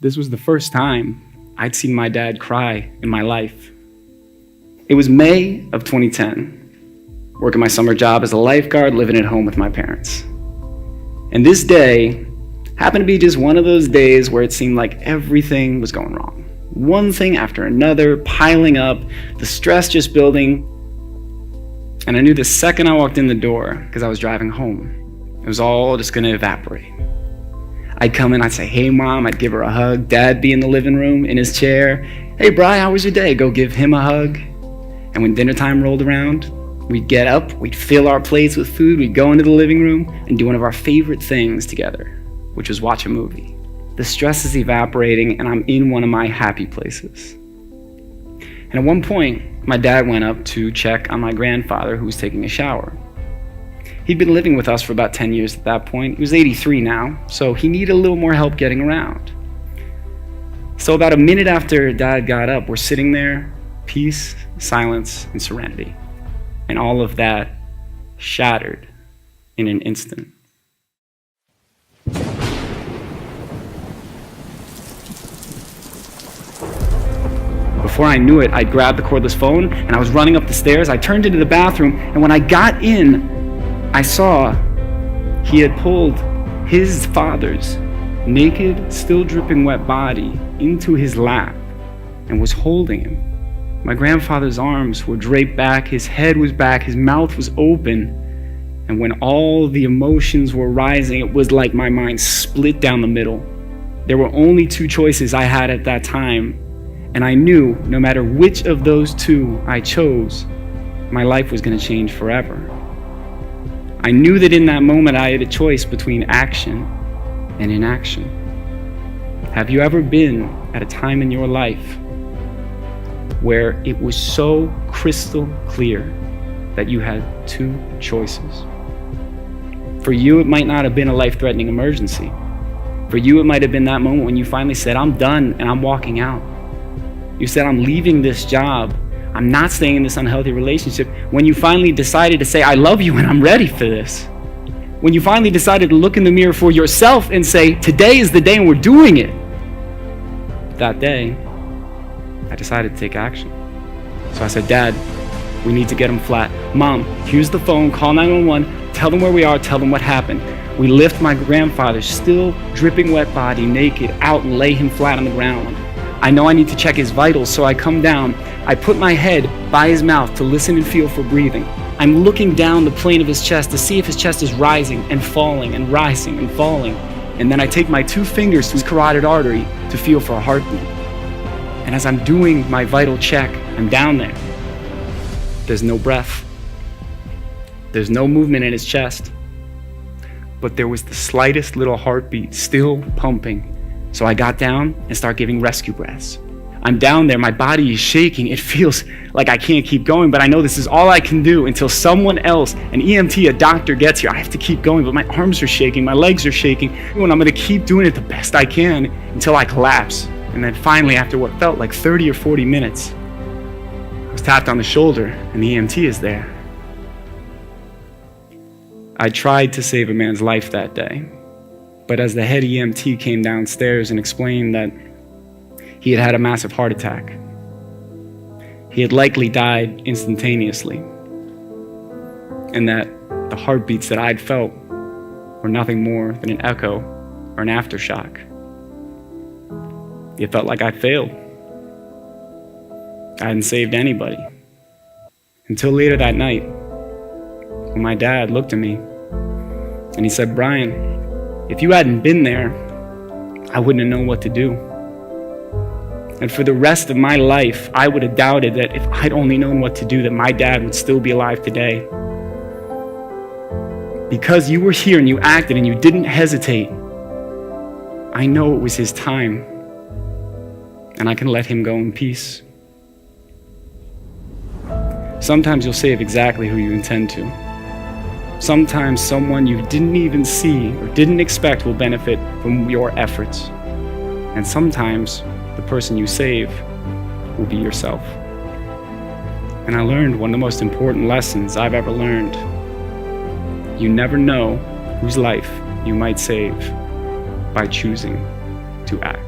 This was the first time I'd seen my dad cry in my life. It was May of 2010, working my summer job as a lifeguard, living at home with my parents. And this day happened to be just one of those days where it seemed like everything was going wrong. One thing after another, piling up, the stress just building. And I knew the second I walked in the door, because I was driving home, it was all just gonna evaporate. I'd come in, I'd say, "Hey Mom," I'd give her a hug. Dad'd be in the living room, in his chair. "Hey Bri, how was your day?" Go give him a hug. And when dinner time rolled around, we'd get up, we'd fill our plates with food, we'd go into the living room and do one of our favorite things together, which was watch a movie. The stress is evaporating and I'm in one of my happy places. And at one point, my dad went up to check on my grandfather who was taking a shower. He'd been living with us for about 10 years at that point. He was 83 now, so he needed a little more help getting around. So about a minute after Dad got up, we're sitting there, peace, silence, and serenity. And all of that shattered in an instant. Before I knew it, I grabbed the cordless phone and I was running up the stairs. I turned into the bathroom, and when I got in, I saw he had pulled his father's naked, still dripping wet body into his lap and was holding him. My grandfather's arms were draped back, his head was back, his mouth was open. And when all the emotions were rising, it was like my mind split down the middle. There were only two choices I had at that time, and I knew no matter which of those two I chose, my life was going to change forever. I knew that in that moment I had a choice between action and inaction. Have you ever been at a time in your life where it was so crystal clear that you had two choices? For you, it might not have been a life-threatening emergency. For you, it might have been that moment when you finally said, "I'm done and I'm walking out." You said, "I'm leaving this job. I'm not staying in this unhealthy relationship." When you finally decided to say, "I love you and I'm ready for this." When you finally decided to look in the mirror for yourself and say, "Today is the day and we're doing it." That day, I decided to take action. So I said, "Dad, we need to get him flat. Mom, here's the phone, call 911, tell them where we are, tell them what happened." We lift my grandfather's still dripping wet body naked out and lay him flat on the ground. I know I need to check his vitals, so I come down. I put my head by his mouth to listen and feel for breathing. I'm looking down the plane of his chest to see if his chest is rising and falling and rising and falling. And then I take my two fingers to his carotid artery to feel for a heartbeat. And as I'm doing my vital check, I'm down there. There's no breath. There's no movement in his chest. But there was the slightest little heartbeat still pumping. So I got down and start giving rescue breaths. I'm down there, my body is shaking. It feels like I can't keep going, but I know this is all I can do until someone else, an EMT, a doctor gets here. I have to keep going, but my arms are shaking, my legs are shaking, and I'm gonna keep doing it the best I can until I collapse. And then finally, after what felt like 30 or 40 minutes, I was tapped on the shoulder and the EMT is there. I tried to save a man's life that day. But as the head EMT came downstairs and explained that he had had a massive heart attack, he had likely died instantaneously, and that the heartbeats that I'd felt were nothing more than an echo or an aftershock. It felt like I failed. I hadn't saved anybody. Until later that night, when my dad looked at me and he said, "Brian, if you hadn't been there, I wouldn't have known what to do. And for the rest of my life, I would have doubted that if I'd only known what to do, that my dad would still be alive today. Because you were here and you acted and you didn't hesitate, I know it was his time, and I can let him go in peace." Sometimes you'll save exactly who you intend to. Sometimes someone you didn't even see or didn't expect will benefit from your efforts. And sometimes the person you save will be yourself. And I learned one of the most important lessons I've ever learned. You never know whose life you might save by choosing to act.